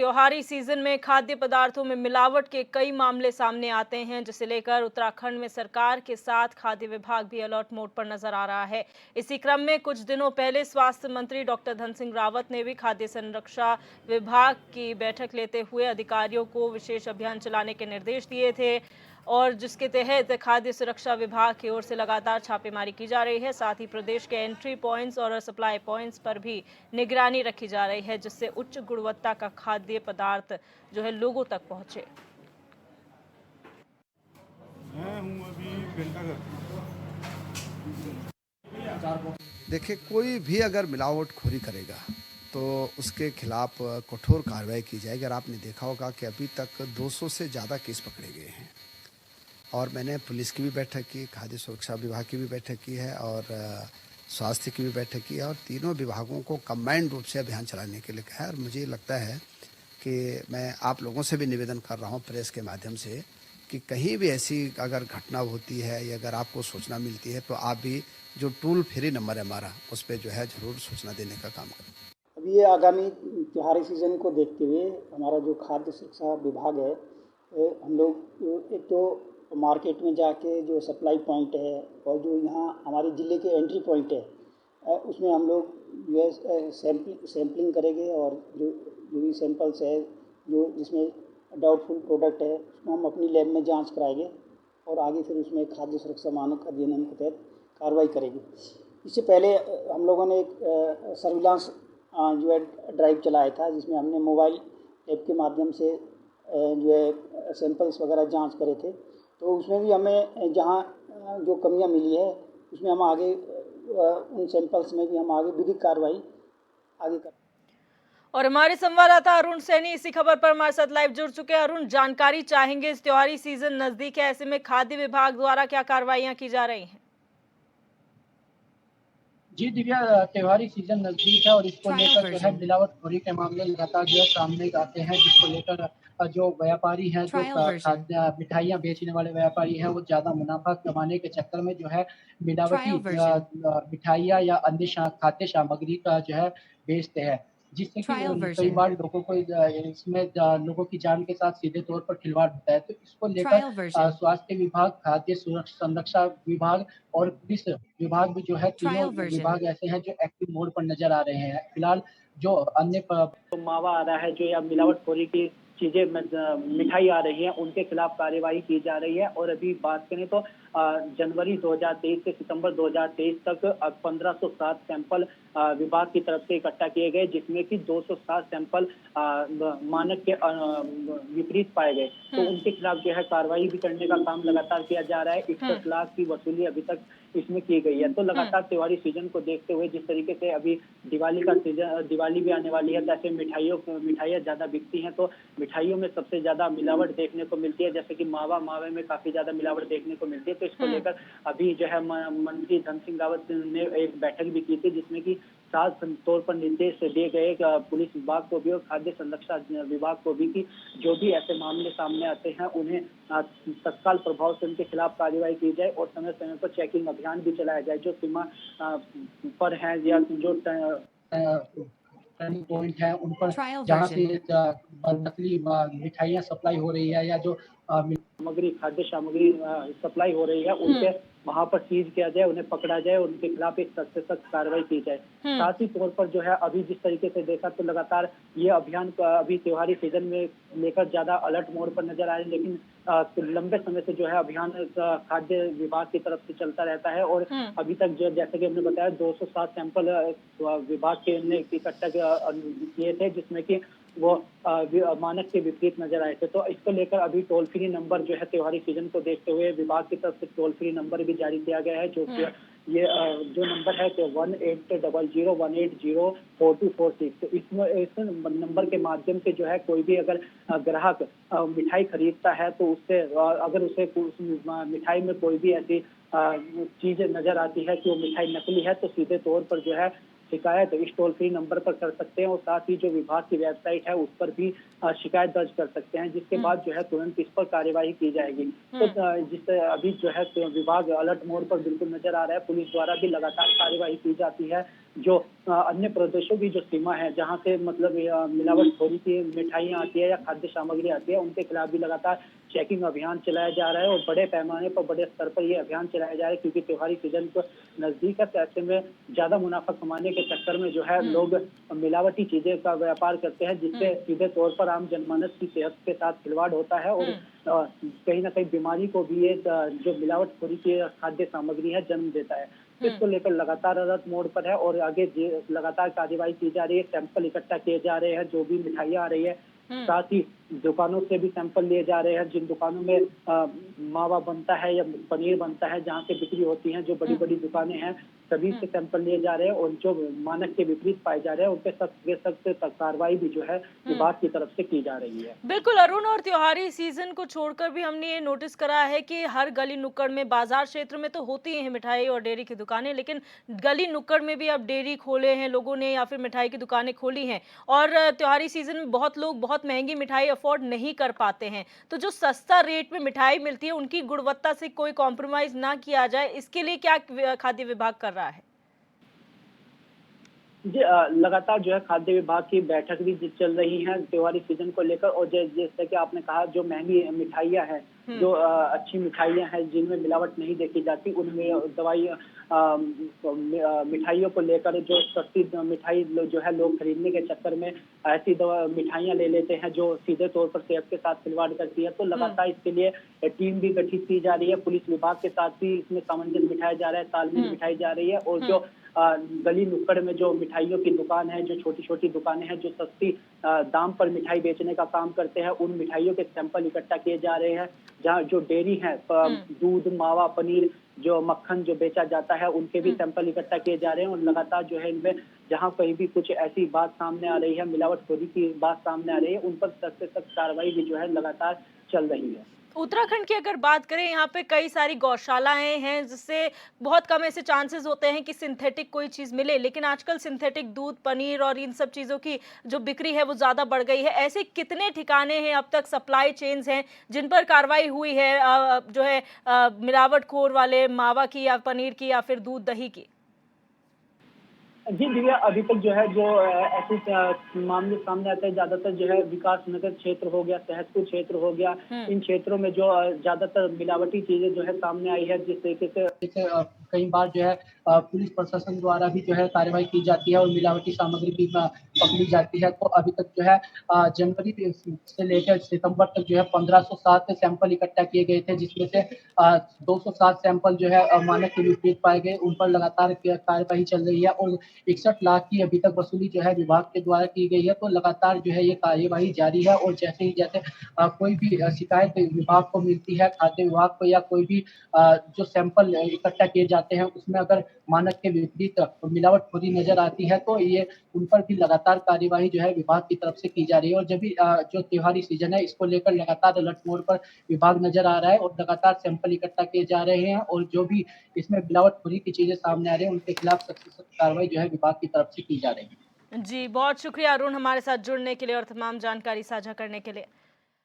त्योहारी सीजन में खाद्य पदार्थों में मिलावट के कई मामले सामने आते हैं, जिसे लेकर उत्तराखंड में सरकार के साथ खाद्य विभाग भी अलर्ट मोड पर नजर आ रहा है। इसी क्रम में कुछ दिनों पहले स्वास्थ्य मंत्री डॉक्टर धन सिंह रावत ने भी खाद्य संरक्षा विभाग की बैठक लेते हुए अधिकारियों को विशेष अभियान चलाने के निर्देश दिए थे, और जिसके तहत खाद्य सुरक्षा विभाग की ओर से लगातार छापेमारी की जा रही है। साथ ही प्रदेश के एंट्री पॉइंट्स और सप्लाई पॉइंट्स पर भी निगरानी रखी जा रही है, जिससे उच्च गुणवत्ता का खाद्य पदार्थ जो है लोगों तक पहुंचे। मैं हूँ अभी घंटा घर। देखिए, कोई भी अगर मिलावटखोरी करेगा तो उसके खिलाफ कठोर कार्रवाई की जाएगी। अगर आपने देखा होगा कि अभी तक 200 से ज़्यादा केस पकड़े गए हैं, और मैंने पुलिस की भी बैठक की, खाद्य सुरक्षा विभाग की भी बैठक की है, और स्वास्थ्य की भी बैठक की है, और तीनों विभागों को कंबाइंड रूप से अभियान चलाने के लिए कहा है। और मुझे लगता है कि मैं आप लोगों से भी निवेदन कर रहा हूँ प्रेस के माध्यम से कि कहीं भी ऐसी अगर घटना होती है या अगर आपको सूचना मिलती है तो आप भी जो टोल फ्री नंबर है हमारा, उस पर जो है ज़रूर सूचना देने का काम करें। अभी ये आगामी त्योहारी सीज़न को देखते हुए हमारा जो खाद्य सुरक्षा विभाग है, हम लोग एक तो मार्केट में जाके जो सप्लाई पॉइंट है और जो यहाँ हमारे ज़िले के एंट्री पॉइंट है, उसमें हम लोग जो है सैम्पलिंग करेंगे, और जो भी सैंपल्स है जो जिसमें डाउटफुल प्रोडक्ट है उसको हम अपनी लैब में जांच कराएंगे, और आगे फिर उसमें खाद्य सुरक्षा मानक अधिनियम के तहत कार्रवाई करेंगे। इससे पहले हम लोगों ने एक सर्विलांस जो है ड्राइव चलाया था, जिसमें हमने मोबाइल ऐप के माध्यम से जो है सैंपल्स वगैरह जांच करे थे। तो उसमें भी हमें जहां जो कमियां मिली है उसमें हम आगे उन सैंपल्स में भी हम आगे विधिक कार्रवाई आगे कर। और हमारे संवाददाता अरुण सैनी इसी खबर पर हमारे साथ लाइव जुड़ चुके हैं। अरुण, जानकारी चाहेंगे, इस त्योहारी सीजन नजदीक है, ऐसे में खाद्य विभाग द्वारा क्या कार्रवाइयां की जा रही हैं? जी दिव्या, त्योहारी सीजन नजदीक है और इसको लेकर जो है मिलावटखोरी के मामले लगातार जो है सामने आते हैं, जिसको लेकर जो व्यापारी हैं, जो खाद्य मिठाइयाँ बेचने वाले व्यापारी हैं, वो ज्यादा मुनाफा कमाने के चक्कर में जो है मिलावटी मिठाइयाँ या अन्य खाद्य सामग्री का जो है बेचते हैं, जिससे कि कई बार लोगों को इसमें लोगों की जान के साथ सीधे तौर पर खिलवाड़ होता है। तो इसको लेकर स्वास्थ्य विभाग, खाद्य संरक्षा विभाग और पुलिस विभाग भी जो है, तीनों विभाग ऐसे हैं जो एक्टिव मोड पर नजर आ रहे हैं। फिलहाल जो अन्य तो मावा आ रहा है, जो या मिलावटखोरी की चीजें मिठाई आ रही है, उनके खिलाफ कार्यवाही की जा रही है। और अभी बात करें तो जनवरी 2023 से सितंबर 2023 तक 1507 सैंपल विभाग की तरफ से इकट्ठा किए गए, जिसमें कि 207 सैंपल मानक के विपरीत पाए गए। तो उनके खिलाफ जो है कार्रवाई भी करने का काम लगातार किया जा रहा है। 61 लाख की वसूली अभी तक इसमें की गई है। तो लगातार त्योहारी सीजन को देखते हुए, जिस तरीके से अभी दिवाली का सीजन, दिवाली भी आने वाली है, तो ऐसे मिठाइयाँ ज्यादा बिकती हैं। तो मिठाइयों में सबसे ज्यादा मिलावट देखने को मिलती है, जैसे कि मावे में काफी ज्यादा मिलावट देखने को मिलती है। तो इसको लेकर अभी जो है मंत्री धन सिंह रावत ने एक बैठक भी की थी, जिसमें कि साफ तौर पर निर्देश दिए गए पुलिस विभाग को भी और खाद्य संरक्षा विभाग को भी कि जो भी ऐसे मामले सामने आते हैं उन्हें तत्काल प्रभाव से उनके खिलाफ कार्रवाई की जाए, और समय समय पर चेकिंग अभियान भी चलाया जाए। जो सीमा पर है या जो टर्निंग पॉइंट है, उन पर जहाँ से नकली मिठाइयाँ सप्लाई हो रही है या जो सामग्री, खाद्य सामग्री सप्लाई हो रही है, उनके वहां पर सीज किया जाए, उन्हें पकड़ा जाए, उनके खिलाफ एक सख्त से सख्त कार्रवाई की जाए। साथ ही तौर पर जो है अभी जिस तरीके से देखा तो लगातार ये अभियान अभी त्योहारी सीजन में लेकर ज्यादा अलर्ट मोड पर नजर आ रहे हैं, लेकिन लंबे समय से जो है अभियान खाद्य विभाग की तरफ से चलता रहता है। और अभी तक जो जैसे कि हमने बताया 207 सैंपल विभाग के इकट्ठा किए थे, जिसमें कि वो मानक के विपरीत नजर आए थे। तो इसको लेकर अभी टोल फ्री नंबर जो है त्योहारी सीजन को देखते हुए विभाग की तरफ से टोल फ्री नंबर भी जारी किया गया है, जो ये जो नंबर है तो 180018042446। तो इस नंबर के माध्यम से जो है कोई भी अगर ग्राहक मिठाई खरीदता है, तो उससे अगर उसे मिठाई में कोई भी ऐसी चीज नजर आती है कि वो मिठाई नकली है, तो सीधे तौर पर जो है शिकायत इस टोल फ्री नंबर पर कर सकते हैं, और साथ ही जो विभाग की वेबसाइट है उस पर भी शिकायत दर्ज कर सकते हैं, जिसके बाद जो है तुरंत इस पर कार्यवाही की जाएगी। तो जिससे अभी जो है विभाग अलर्ट मोड पर बिल्कुल नजर आ रहा है। पुलिस द्वारा भी लगातार कार्यवाही की जाती है, जो अन्य प्रदेशों की जो सीमा है, जहाँ से मतलब मिलावटखोरी की मिठाइयाँ आती है या खाद्य सामग्री आती है, उनके खिलाफ भी लगातार चेकिंग अभियान चलाया जा रहा है और बड़े पैमाने पर, बड़े स्तर पर ये अभियान चलाया जा रहा है, क्योंकि त्योहारी सीजन को नजदीक है। तो ऐसे में ज्यादा मुनाफा कमाने के चक्कर में जो है लोग मिलावटी चीजें का व्यापार करते हैं, जिससे सीधे तौर पर आम जनमानस की सेहत के साथ खिलवाड़ होता है और कहीं ना कहीं बीमारी को भी ये जो मिलावटखोरी की खाद्य सामग्री है जन्म देता है। इसको लेकर लगातार अलर्ट मोड पर है और आगे लगातार कार्यवाही की जा रही है। सैंपल इकट्ठा किए जा रहे हैं, जो भी मिठाइयाँ आ रही है, साथ ही दुकानों से भी सैंपल लिए जा रहे हैं। जिन दुकानों में मावा बनता है या पनीर बनता है, जहाँ से बिक्री होती है, जो बड़ी बड़ी दुकानें हैं, सभी से सैंपल लिए जा रहे हैं और जो मानक के विपरीत पाए जा रहे हैं, उन पे सख्त कार्रवाई भी जो है विभाग की तरफ से की जा रही है। बिल्कुल अरुण, और त्योहारी सीजन को छोड़कर भी हमने ये नोटिस करा है कि हर गली नुक्कड़ में, बाजार क्षेत्र में तो होती हैं मिठाई और डेयरी की दुकानें, लेकिन गली नुक्कड़ में भी अब डेयरी खोले हैं लोगों ने या फिर मिठाई की दुकानें खोली हैं। और त्योहारी सीजन में बहुत लोग बहुत महंगी मिठाई अफोर्ड नहीं कर पाते हैं, तो जो सस्ता रेट में मिठाई मिलती है उनकी गुणवत्ता से कोई कॉम्प्रोमाइज ना किया जाए, इसके लिए क्या खाद्य विभाग कर रहा है? जी, लगातार जो है खाद्य विभाग की बैठक भी चल रही है त्योहारी सीजन को लेकर। और जैसे कि आपने कहा, जो महंगी मिठाइयाँ हैं, जो अच्छी मिठाइयाँ हैं जिनमें मिलावट नहीं देखी जाती, उनमें दवाई मिठाइयों को लेकर जो सस्ती मिठाई जो है लोग खरीदने के चक्कर में ऐसी मिठाइयाँ ले लेते हैं जो सीधे तौर पर सेहत के साथ खिलवाड़ करती है। तो लगातार इसके लिए टीम भी गठित की जा रही है। पुलिस विभाग के साथ भी इसमें सामंजस्य बिठाया जा रहा है, तालमेल बिठाई जा रही है। और जो गली नुक्कड़ में जो मिठाइयों की दुकान है, जो छोटी छोटी दुकानें हैं, जो सस्ती दाम पर मिठाई बेचने का काम करते हैं, उन मिठाइयों के सैंपल इकट्ठा किए जा रहे हैं। जहाँ जो डेयरी है, दूध, मावा, पनीर, जो मक्खन जो बेचा जाता है, उनके भी सैंपल इकट्ठा किए जा रहे हैं। और लगातार जो है इनमें जहाँ कहीं भी कुछ ऐसी बात सामने आ रही है, मिलावटखोरी की बात सामने आ रही है, उन पर सख्त से सख्त कार्रवाई भी जो है लगातार चल रही है। उत्तराखंड की अगर बात करें, यहाँ पे कई सारी गौशालाएं हैं, जिससे बहुत कम ऐसे चांसेस होते हैं कि सिंथेटिक कोई चीज़ मिले, लेकिन आजकल सिंथेटिक दूध, पनीर और इन सब चीज़ों की जो बिक्री है वो ज़्यादा बढ़ गई है। ऐसे कितने ठिकाने हैं अब तक, सप्लाई चेन्स हैं, जिन पर कार्रवाई हुई है जो है मिलावटखोर वाले मावा की या पनीर की या फिर दूध दही की? जी दिव्या, अभी तक जो है जो ऐसे मामले सामने आते हैं, ज्यादातर जो है विकास नगर क्षेत्र हो गया, सहसपुर क्षेत्र हो गया, इन क्षेत्रों में जो ज्यादातर मिलावटी चीजें जो है सामने आई है। जिस तरीके से कई बार जो है पुलिस प्रशासन द्वारा भी जो है कार्रवाई की जाती है और मिलावटी सामग्री भी पकड़ी जाती है। तो अभी तक जो है जनवरी से लेकर सितंबर तक जो है 1507 सैंपल इकट्ठा किए गए थे, जिसमें से 207 सैंपल जो है मानक के विपरीत पाए गए। उन पर लगातार कार्यवाही चल रही है और 61 लाख की अभी तक वसूली जो है विभाग के द्वारा की गई है। तो लगातार जो है ये कार्यवाही जारी है और जैसे कोई भी शिकायत विभाग को मिलती है, खाद्य विभाग को, या कोई भी जो सैंपल इकट्ठा किए जाते हैं उसमें अगर मानक के विपरीत मिलावटखोरी नजर आती है, तो ये उन पर भी लगातार कार्यवाही जो है विभाग की तरफ से की जा रही है। और जब भी जो त्योहारी सीजन है, इसको लेकर लगातार अलर्ट मोड पर विभाग नजर आ रहा है और लगातार सैंपल इकट्ठा किए जा रहे हैं। और जो भी इसमें मिलावटखोरी की चीजें सामने आ रही है, उनके खिलाफ सख्त से सख्त कार्रवाई जो है विभाग की तरफ से की जा रही है। जी, बहुत शुक्रिया अरुण हमारे साथ जुड़ने के लिए और तमाम जानकारी साझा करने के लिए।